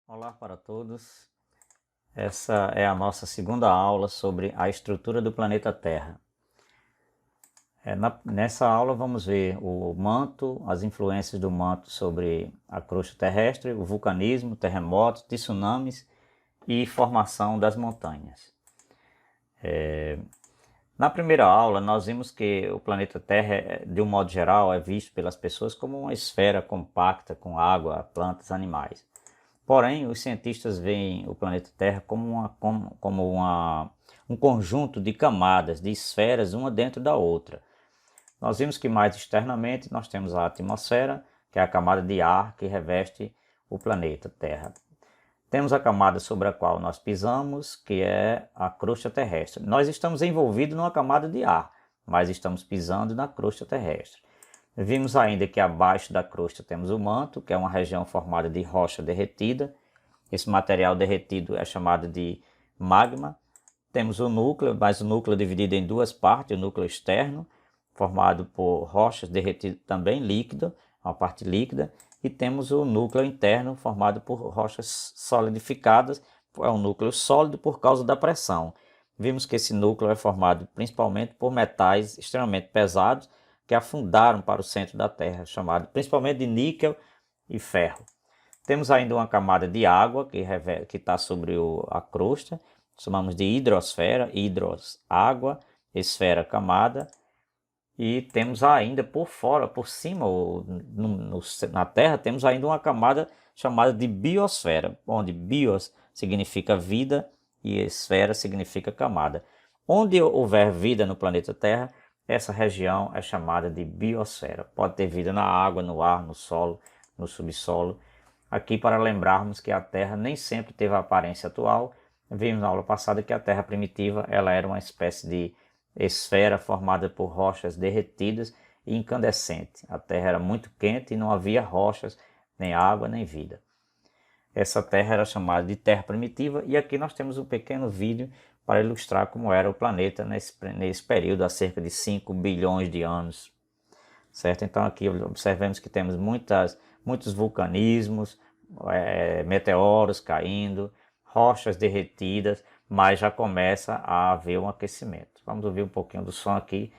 Olá para todos. Essa é a nossa segunda aula sobre a estrutura do planeta Terra. Nessa aula vamos ver o manto, as influências do manto sobre a crosta terrestre, o vulcanismo, terremotos, tsunamis e formação das montanhas. Na primeira aula nós vimos que o planeta Terra, de um modo geral, é visto pelas pessoas como uma esfera compacta com água, plantas, animais. Porém, os cientistas veem o planeta Terra como um conjunto de camadas, de esferas, uma dentro da outra. Nós vimos que mais externamente nós temos a atmosfera, que é a camada de ar que reveste o planeta Terra. Temos a camada sobre a qual nós pisamos, que é a crosta terrestre. Nós estamos envolvidos numa camada de ar, mas estamos pisando na crosta terrestre. Vimos ainda que abaixo da crosta temos o manto, que é uma região formada de rocha derretida. Esse material derretido é chamado de magma. Temos o núcleo, mas o núcleo é dividido em duas partes, o núcleo externo, formado por rochas derretidas também líquido, uma parte líquida, e temos o núcleo interno, formado por rochas solidificadas, é um núcleo sólido por causa da pressão. Vimos que esse núcleo é formado principalmente por metais extremamente pesados, que afundaram para o centro da Terra, chamado principalmente de níquel e ferro. Temos ainda uma camada de água que está sobre a crosta, chamamos de hidrosfera, água, esfera, camada. E temos ainda por fora, por cima, na Terra, temos ainda uma camada chamada de biosfera, onde bios significa vida e esfera significa camada. Onde houver vida no planeta Terra, essa região é chamada de biosfera. Pode ter vida na água, no ar, no solo, no subsolo. Aqui para lembrarmos que a Terra nem sempre teve a aparência atual. Vimos na aula passada que a Terra primitiva ela era uma espécie de esfera formada por rochas derretidas e incandescente. A Terra era muito quente e não havia rochas, nem água, nem vida. Essa Terra era chamada de Terra primitiva e aqui nós temos um pequeno vídeo para ilustrar como era o planeta nesse período, há cerca de 5 bilhões de anos. Certo? Então aqui observamos que temos muitos vulcanismos, meteoros caindo, rochas derretidas, mas já começa a haver um aquecimento. Vamos ouvir um pouquinho do som aqui.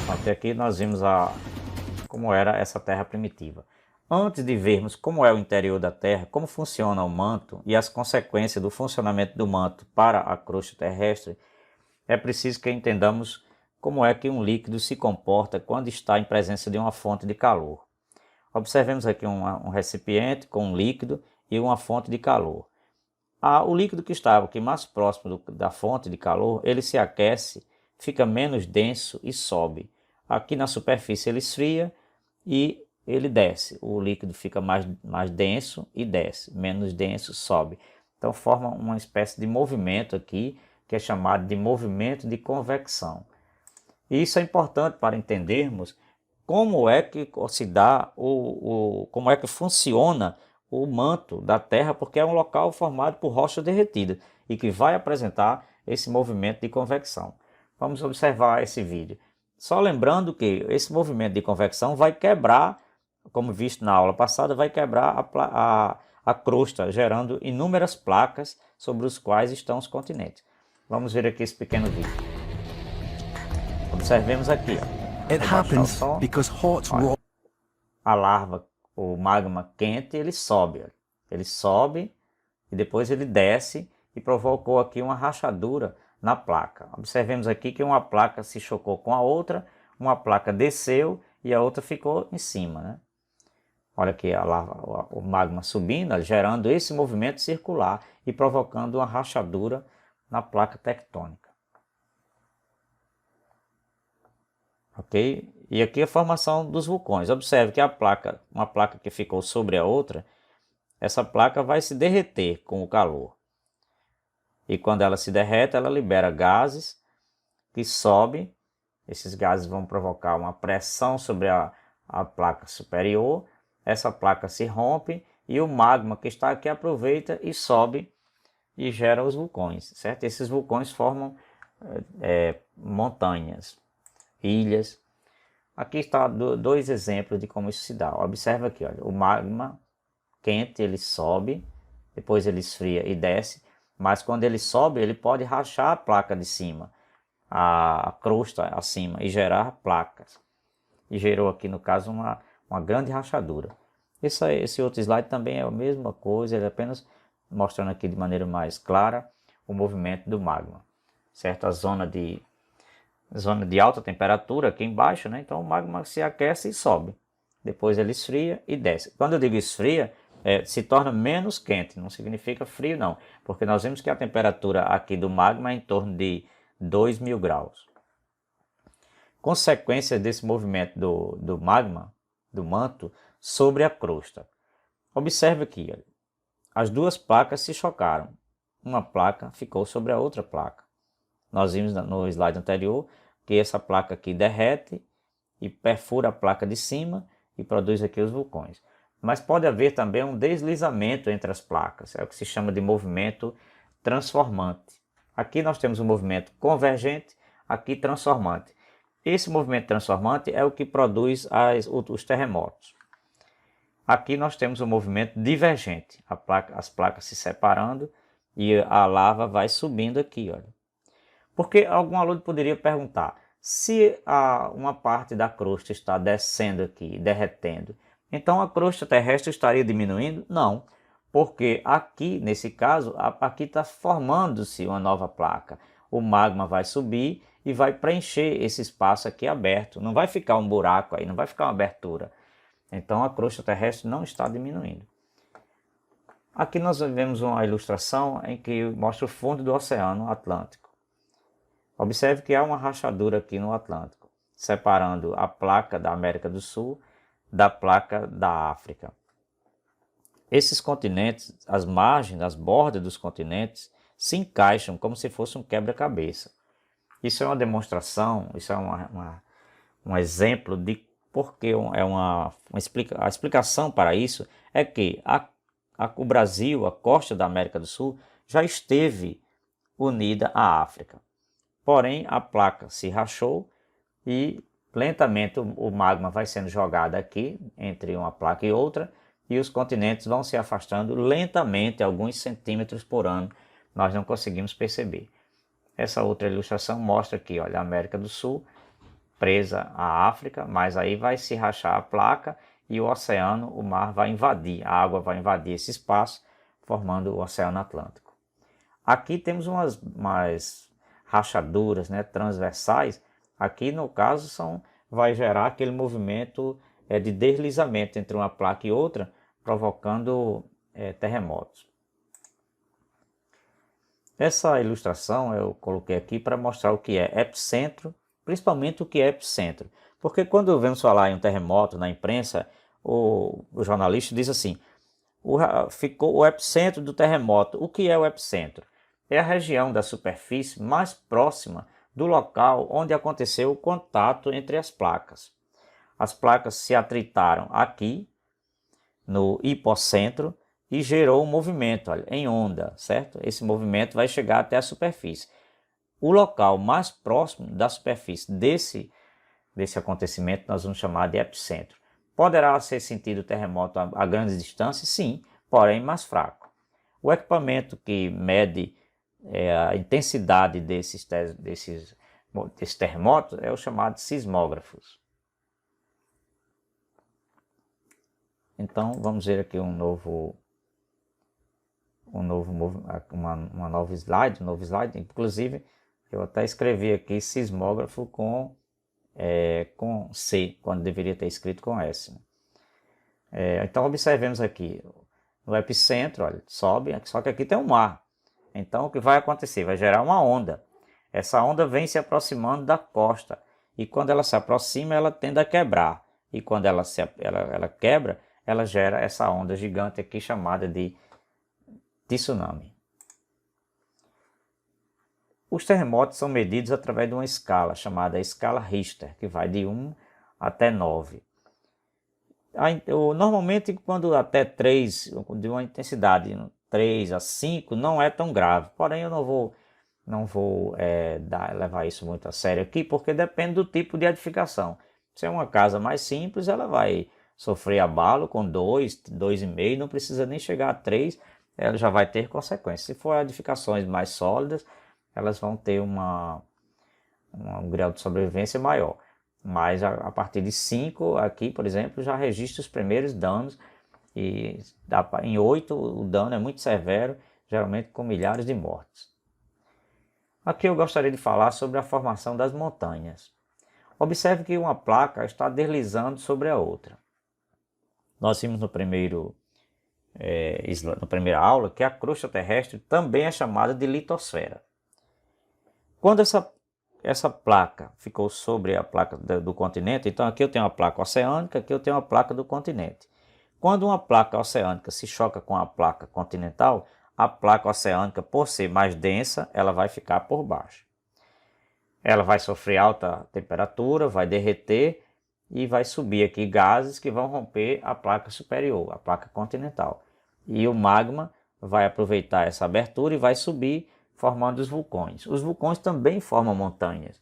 Até aqui nós vimos como era essa Terra primitiva. Antes de vermos como é o interior da Terra, como funciona o manto e as consequências do funcionamento do manto para a crosta terrestre, é preciso que entendamos como é que um líquido se comporta quando está em presença de uma fonte de calor. Observemos aqui um recipiente com um líquido e uma fonte de calor. O líquido que estava aqui mais próximo da fonte de calor, ele se aquece, fica menos denso e sobe. Aqui na superfície ele esfria e ele desce. O líquido fica mais denso e desce, menos denso sobe. Então forma uma espécie de movimento aqui, que é chamado de movimento de convecção. E isso é importante para entendermos como é que se dá, como é que funciona o manto da Terra, porque é um local formado por rocha derretida e que vai apresentar esse movimento de convecção. Vamos observar esse vídeo. Só lembrando que esse movimento de convecção vai quebrar, como visto na aula passada, vai quebrar a crosta, gerando inúmeras placas sobre os quais estão os continentes. Vamos ver aqui esse pequeno vídeo. Observemos aqui. It happens because hot rock. A larva, o magma quente, ele sobe. Ele sobe e depois ele desce e provocou aqui uma rachadura na placa. Observemos aqui que uma placa se chocou com a outra, uma placa desceu e a outra ficou em cima, né? Olha aqui a larva, o magma subindo, gerando esse movimento circular e provocando uma rachadura na placa tectônica. Ok? E aqui a formação dos vulcões. Observe que uma placa que ficou sobre a outra, essa placa vai se derreter com o calor. E quando ela se derrete, ela libera gases que sobem. Esses gases vão provocar uma pressão sobre a placa superior. Essa placa se rompe e o magma que está aqui aproveita e sobe e gera os vulcões, certo? Esses vulcões formam montanhas, ilhas. Aqui está dois exemplos de como isso se dá. Observa aqui, olha, o magma quente ele sobe, depois ele esfria e desce, mas quando ele sobe ele pode rachar a placa de cima, a crosta acima e gerar placas. E gerou aqui no caso uma grande rachadura. Esse outro slide também é a mesma coisa, ele é apenas mostrando aqui de maneira mais clara o movimento do magma, certo? A zona de alta temperatura aqui embaixo, né? Então o magma se aquece e sobe, depois ele esfria e desce. Quando eu digo esfria, se torna menos quente, não significa frio não, porque nós vimos que a temperatura aqui do magma é em torno de 2.000 graus. Consequências desse movimento do magma, do manto, sobre a crosta. Observe aqui, olha, as duas placas se chocaram. Uma placa ficou sobre a outra placa. Nós vimos no slide anterior que essa placa aqui derrete e perfura a placa de cima e produz aqui os vulcões. Mas pode haver também um deslizamento entre as placas, é o que se chama de movimento transformante. Aqui nós temos um movimento convergente, aqui transformante. Esse movimento transformante é o que produz os terremotos. Aqui nós temos um movimento divergente, as placas se separando e a lava vai subindo aqui, olha. Porque algum aluno poderia perguntar, se uma parte da crosta está descendo aqui, derretendo, então a crosta terrestre estaria diminuindo? Não, porque aqui, nesse caso, aqui está formando-se uma nova placa. O magma vai subir e vai preencher esse espaço aqui aberto. Não vai ficar um buraco aí, não vai ficar uma abertura. Então a crosta terrestre não está diminuindo. Aqui nós vemos uma ilustração em que mostra o fundo do Oceano Atlântico. Observe que há uma rachadura aqui no Atlântico, separando a placa da América do Sul da placa da África. Esses continentes, as margens, as bordas dos continentes, se encaixam como se fosse um quebra-cabeça. Isso é uma demonstração, isso é um exemplo de porque a explicação para isso é que o Brasil, a costa da América do Sul, já esteve unida à África. Porém, a placa se rachou e lentamente o magma vai sendo jogado aqui, entre uma placa e outra, e os continentes vão se afastando lentamente, alguns centímetros por ano. Nós não conseguimos perceber. Essa outra ilustração mostra aqui, olha, a América do Sul presa à África, mas aí vai se rachar a placa e o oceano, o mar vai invadir, a água vai invadir esse espaço, formando o Oceano Atlântico. Aqui temos umas rachaduras, né, transversais. Aqui no caso vai gerar aquele movimento de deslizamento entre uma placa e outra, provocando terremotos. Essa ilustração eu coloquei aqui para mostrar o que é epicentro, principalmente o que é epicentro. Porque quando vemos falar em um terremoto na imprensa, o jornalista diz assim, ficou o epicentro do terremoto. O que é o epicentro? É a região da superfície mais próxima do local onde aconteceu o contato entre as placas. As placas se atritaram aqui, no hipocentro, e gerou um movimento, olha, em onda, certo? Esse movimento vai chegar até a superfície. O local mais próximo da superfície desse acontecimento nós vamos chamar de epicentro. Poderá ser sentido o terremoto a grandes distâncias? Sim, porém mais fraco. O equipamento que mede a intensidade desses terremotos é o chamado sismógrafos. Então vamos ver aqui um novo slide, inclusive eu até escrevi aqui sismógrafo com C, quando deveria ter escrito com S. Então observemos aqui, no epicentro, olha, sobe, só que aqui tem um mar. Então o que vai acontecer? Vai gerar uma onda. Essa onda vem se aproximando da costa e quando ela se aproxima ela tende a quebrar. E quando ela quebra, ela gera essa onda gigante aqui chamada de tsunami. Os terremotos são medidos através de uma escala chamada escala Richter, que vai de 1 até 9. Normalmente, quando até 3, de uma intensidade 3 a 5 não é tão grave, porém eu não vou levar isso muito a sério aqui, porque depende do tipo de edificação. Se é uma casa mais simples, ela vai sofrer abalo com 2, 2,5, não precisa nem chegar a 3, ela já vai ter consequências. Se for edificações mais sólidas, elas vão ter um grau de sobrevivência maior. Mas a partir de 5 aqui, por exemplo, já registra os primeiros danos, e em 8 o dano é muito severo, geralmente com milhares de mortes. Aqui eu gostaria de falar sobre a formação das montanhas. Observe que uma placa está deslizando sobre a outra. Nós vimos na primeira aula que a crosta terrestre também é chamada de litosfera. Quando essa placa ficou sobre a placa do continente, então aqui eu tenho uma placa oceânica, aqui eu tenho uma placa do continente. Quando uma placa oceânica se choca com a placa continental, a placa oceânica, por ser mais densa, ela vai ficar por baixo. Ela vai sofrer alta temperatura, vai derreter e vai subir aqui gases que vão romper a placa superior, a placa continental. E o magma vai aproveitar essa abertura e vai subir, formando os vulcões. Os vulcões também formam montanhas,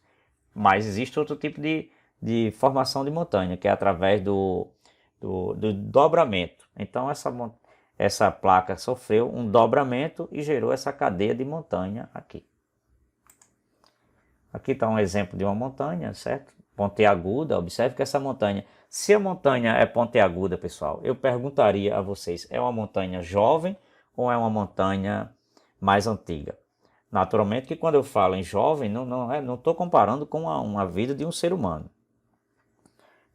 mas existe outro tipo de formação de montanha, que é através do dobramento. Então essa placa sofreu um dobramento e gerou essa cadeia de montanha aqui. Aqui está um exemplo de uma montanha, certo? Pontiaguda. Observe que essa montanha, se a montanha é pontiaguda, pessoal, eu perguntaria a vocês, é uma montanha jovem ou é uma montanha mais antiga? Naturalmente que quando eu falo em jovem, não estou comparando com uma vida de um ser humano.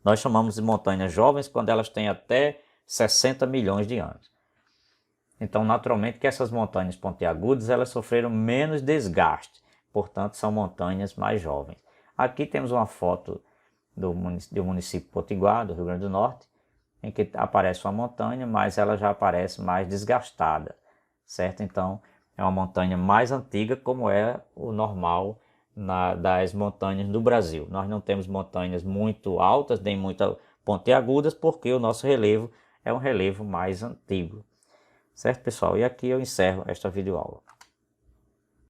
Nós chamamos de montanhas jovens quando elas têm até 60 milhões de anos. Então, naturalmente que essas montanhas pontiagudas, elas sofreram menos desgaste. Portanto, são montanhas mais jovens. Aqui temos uma foto do município Potiguar, do Rio Grande do Norte, em que aparece uma montanha, mas ela já aparece mais desgastada, certo? Então, é uma montanha mais antiga, como é o normal das montanhas do Brasil. Nós não temos montanhas muito altas, nem muito pontiagudas, porque o nosso relevo é um relevo mais antigo. Certo, pessoal? E aqui eu encerro esta videoaula.